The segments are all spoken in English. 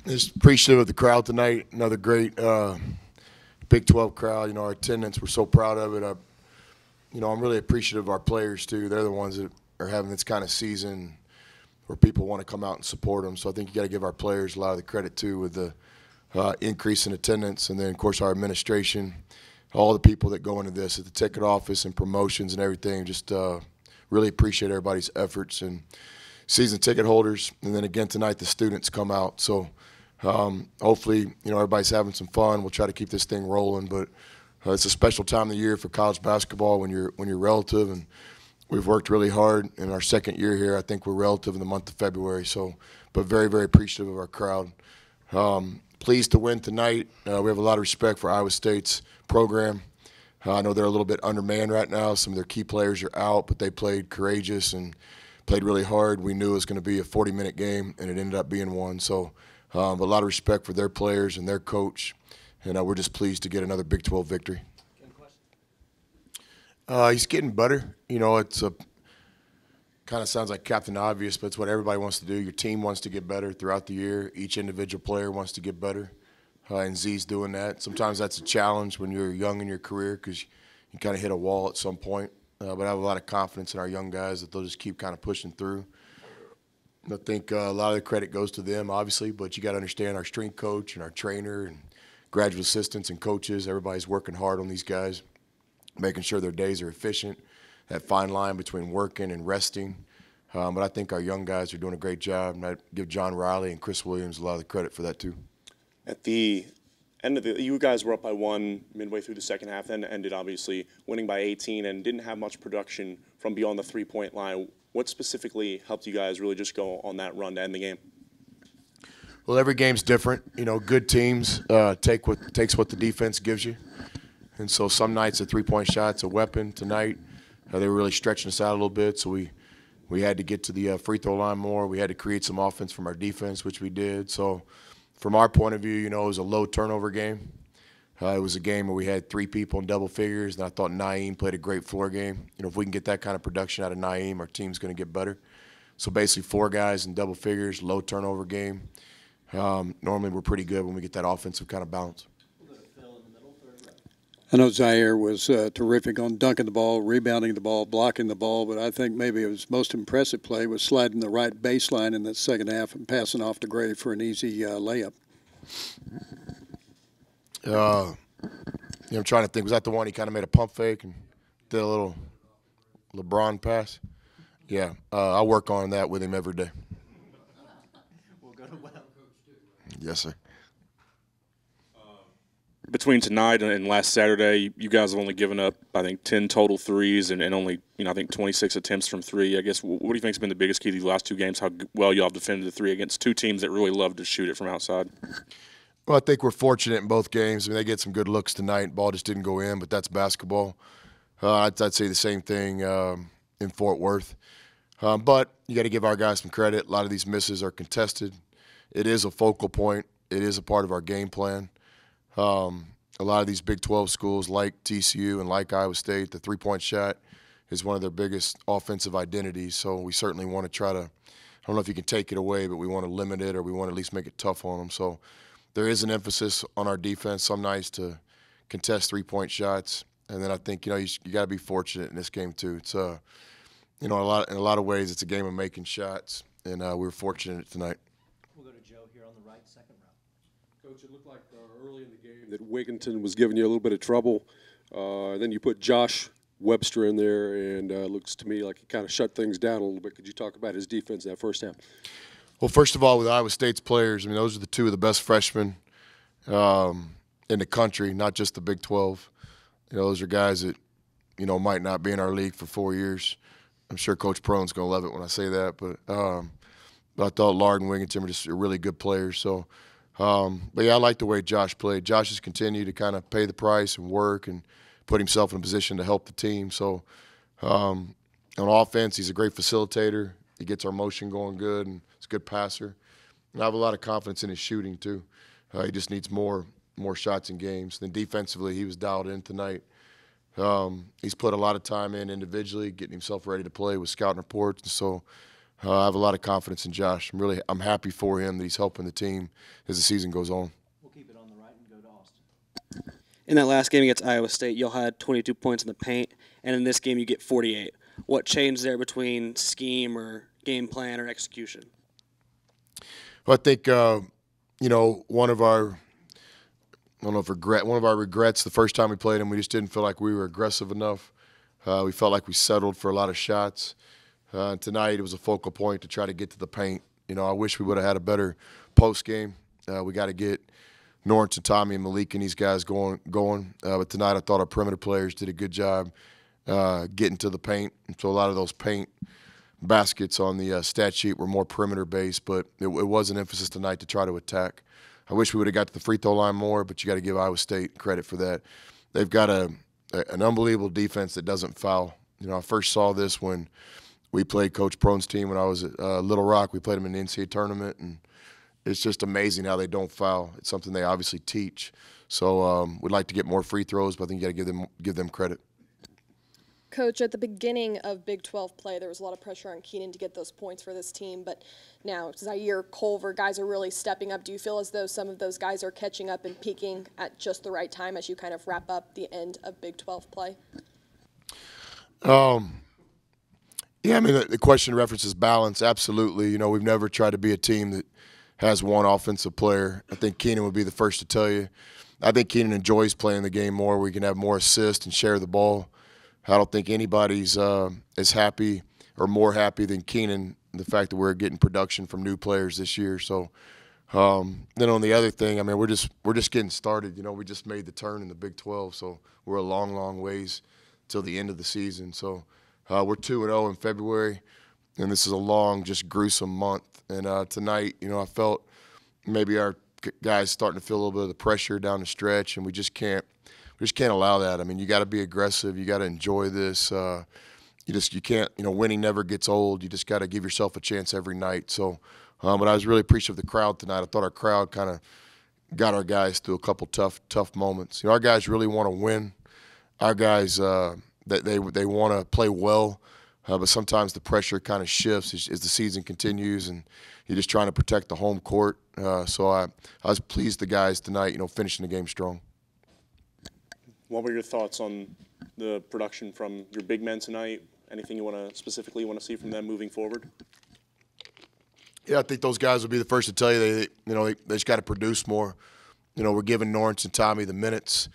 Just appreciative of the crowd tonight. Another great Big 12 crowd. You know, our attendance, we're so proud of it. I'm really appreciative of our players, too. They're the ones that are having this kind of season where people want to come out and support them. So I think you got to give our players a lot of the credit, too, with the increase in attendance. And then, of course, our administration, all the people that go into this at the ticket office and promotions and everything. Just really appreciate everybody's efforts and season ticket holders. And then, again, tonight the students come out. So hopefully, everybody's having some fun. We'll try to keep this thing rolling, but it's a special time of the year for college basketball when you're relative, and we've worked really hard in our second year here. I think we're relative in the month of February, but very, very appreciative of our crowd. Pleased to win tonight. We have a lot of respect for Iowa State's program. I know they're a little bit undermanned right now. Some of their key players are out, but they played courageous and played really hard. We knew it was going to be a 40-minute game, and it ended up being one. So a lot of respect for their players and their coach, and we're just pleased to get another Big 12 victory. He's getting better. It's kind of sounds like Captain Obvious, but it's what everybody wants to do. Your team wants to get better throughout the year. Each individual player wants to get better, and Z's doing that. Sometimes that's a challenge when you're young in your career because you kind of hit a wall at some point. But I have a lot of confidence in our young guys that they'll just keep kind of pushing through. I think a lot of the credit goes to them, obviously, but you got to understand our strength coach and our trainer and graduate assistants and coaches. Everybody's working hard on these guys, making sure their days are efficient, that fine line between working and resting. But I think our young guys are doing a great job, and I give John Riley and Chris Williams a lot of the credit for that too. At the end of you guys were up by 1 midway through the second half, then ended obviously winning by 18 and didn't have much production from beyond the three-point line. What specifically helped you guys really just go on that run to end the game? Well, every game's different. Good teams takes what the defense gives you. And so some nights a three-point shot's a weapon. Tonight they were really stretching us out a little bit, so we had to get to the free throw line more. We had to create some offense from our defense, which we did. So from our point of view, it was a low turnover game. It was a game where we had 3 people in double figures, and I thought Naeem played a great floor game. If we can get that kind of production out of Naeem, our team's going to get better. So basically 4 guys in double figures, low turnover game. Normally we're pretty good when we get that offensive kind of balance. I know Zaire was terrific on dunking the ball, rebounding the ball, blocking the ball, but I think maybe his most impressive play was sliding the right baseline in the second half and passing off to Gray for an easy layup. I'm trying to think. Was that the one he kind of made a pump fake and did a little LeBron pass? Yeah, I work on that with him every day. We'll go to Will. Yes, sir. Between tonight and last Saturday, you guys have only given up, I think, 10 total threes and only, I think 26 attempts from 3. I guess, what do you think has been the biggest key to these last 2 games, how well you all have defended the 3 against 2 teams that really love to shoot it from outside? Well, I think we're fortunate in both games. They get some good looks tonight. Ball just didn't go in, but that's basketball. I'd say the same thing in Fort Worth. But you got to give our guys some credit. A lot of these misses are contested. It is a focal point. It is a part of our game plan. A lot of these Big 12 schools like TCU and like Iowa State, the three-point shot is one of their biggest offensive identities. So we certainly want to try to, I don't know if you can take it away, but we want to limit it or we want to at least make it tough on them. So there is an emphasis on our defense some nights to contest three-point shots. And then I think, you got to be fortunate in this game too. It's, in a lot of ways, it's a game of making shots, and we were fortunate tonight. We'll go to Joe here on the right, second row. Coach, it looked like early in the game that Wigginton was giving you a little bit of trouble. Then you put Josh Webster in there, and looks to me like he kind of shut things down a little bit. Could you talk about his defense in that first half? Well, first of all, with Iowa State's players, those are the 2 of the best freshmen in the country, not just the Big 12. Those are guys that, might not be in our league for 4 years. I'm sure Coach Prone's going to love it when I say that. But I thought Lard and Wigginton were just really good players. So, but, yeah, I like the way Josh played. Josh has continued to kind of pay the price and work and put himself in a position to help the team. So, on offense, he's a great facilitator. He gets our motion going good, and he's a good passer. And I have a lot of confidence in his shooting too. He just needs more shots in games. Then defensively, he was dialed in tonight. He's put a lot of time in individually, getting himself ready to play with scouting reports. And so I have a lot of confidence in Josh. I'm happy for him that he's helping the team as the season goes on. We'll keep it on the right and go to Austin. In that last game against Iowa State, y'all had 22 points in the paint, and in this game you get 48. What changed there between scheme or game plan or execution? Well, I think one of our regrets the first time we played him, we just didn't feel like we were aggressive enough. We felt like we settled for a lot of shots. Tonight it was a focal point to try to get to the paint. I wish we would have had a better post game. We got to get Norrance and Tommy and Malik and these guys going. But tonight I thought our perimeter players did a good job getting to the paint. And so a lot of those paint baskets on the stat sheet were more perimeter based, but it was an emphasis tonight to try to attack. I wish we would have got to the free throw line more, but you got to give Iowa State credit for that. They've got an unbelievable defense that doesn't foul. I first saw this when we played Coach Prone's team when I was at Little Rock. We played them in the NCAA tournament, and it's just amazing how they don't foul. It's something they obviously teach. So we'd like to get more free throws, but I think you got to give them credit. Coach, at the beginning of Big 12 play, there was a lot of pressure on Keenan to get those points for this team, but now Zaire, Culver, guys are really stepping up. Do you feel as though some of those guys are catching up and peaking at just the right time as you kind of wrap up the end of Big 12 play? Yeah, I mean, the question references balance. Absolutely. We've never tried to be a team that has one offensive player. I think Keenan would be the first to tell you. I think Keenan enjoys playing the game more. We can have more assists and share the ball. I don't think anybody's as happy or more happy than Keenan, the fact that we're getting production from new players this year. So then on the other thing, I mean, we're just getting started. We just made the turn in the Big 12, so we're a long, long ways till the end of the season. So we're 2-0 in February, and this is a long, just gruesome month. And tonight, I felt maybe our guys starting to feel a little bit of the pressure down the stretch, and we just can't allow that. I mean, you got to be aggressive. You got to enjoy this. You can't. Winning never gets old. You just got to give yourself a chance every night. So, but I was really appreciative of the crowd tonight. I thought our crowd kind of got our guys through a couple tough moments. Our guys really want to win. Our guys they want to play well, but sometimes the pressure kind of shifts as the season continues, and you're just trying to protect the home court. So I was pleased the guys tonight, finishing the game strong. What were your thoughts on the production from your big men tonight? Anything you want to specifically see from them moving forward? Yeah, I think those guys will be the first to tell you they just got to produce more. We're giving Norrance and Tommy the minutes.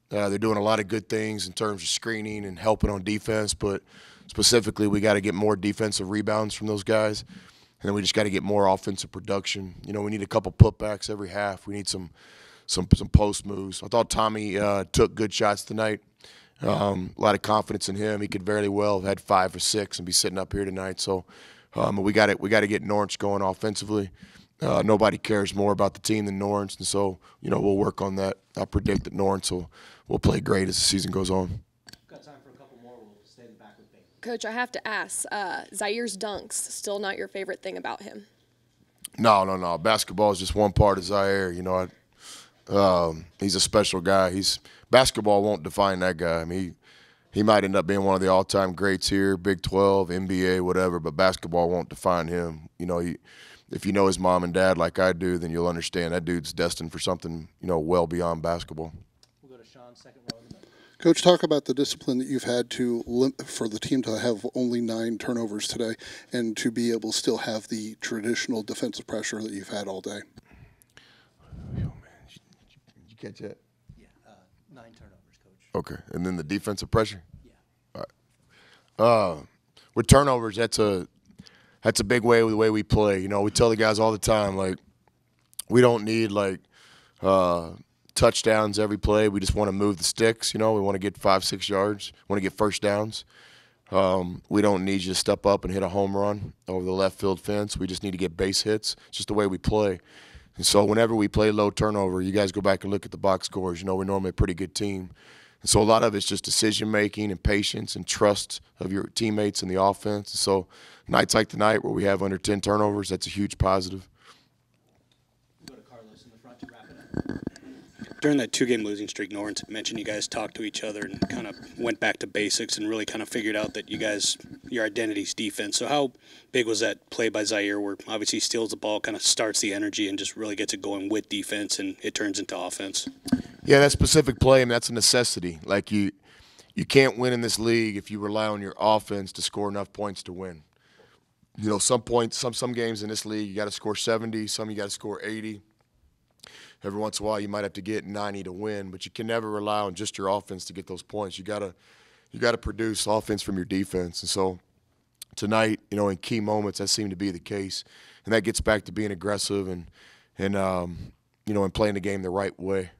They're doing a lot of good things in terms of screening and helping on defense, but specifically we got to get more defensive rebounds from those guys, and then we just got to get more offensive production. We need a couple putbacks every half. We need some post moves. I thought Tommy took good shots tonight. A lot of confidence in him. He could very well have had 5 or 6 and be sitting up here tonight. So we got to get Norrance going offensively. Nobody cares more about the team than Norrance, and so we'll work on that. I predict that Norrance will play great as the season goes on. We've got time for a couple more. We'll stay in the back with Baker. Coach, I have to ask, Zaire's dunks, still not your favorite thing about him? No. Basketball is just one part of Zaire. He's a special guy. Basketball won't define that guy. I mean, he might end up being one of the all-time greats here, Big 12, NBA, whatever, but basketball won't define him. If you know his mom and dad like I do, then you'll understand that dude's destined for something, well beyond basketball. We'll go to Sean, second row in the middle. Coach, talk about the discipline that you've had for the team to have only 9 turnovers today and to be able to still have the traditional defensive pressure that you've had all day. Yo, man, did you catch that? Yeah, 9 turnovers, Coach. Okay, and then the defensive pressure? Yeah. All right. With turnovers, that's a big way with the way we play. We tell the guys all the time, we don't need touchdowns every play. We just want to move the sticks. We want to get 5-6 yards. We want to get first downs. We don't need you to step up and hit a home run over the left field fence. We just need to get base hits. It's just the way we play. And so whenever we play low turnover, you guys go back and look at the box scores. We're normally a pretty good team. And so a lot of it's just decision-making and patience and trust of your teammates and the offense. And so nights like tonight where we have under 10 turnovers, that's a huge positive. We'll go to Carlos in the front to wrap it up. During that 2-game losing streak, Norris mentioned you guys talked to each other and kind of went back to basics and really kind of figured out that your identity's defense. So how big was that play by Zaire where obviously he steals the ball, kind of starts the energy and just really gets it going with defense and it turns into offense? Yeah, that specific play, I mean, that's a necessity. Like you can't win in this league if you rely on your offense to score enough points to win. You know, some games in this league you got to score 70, some you got to score 80. Every once in a while you might have to get 90 to win, but you can never rely on just your offense to get those points. You got to produce offense from your defense. And so tonight, you know, in key moments that seemed to be the case. And that gets back to being aggressive and you know, and playing the game the right way.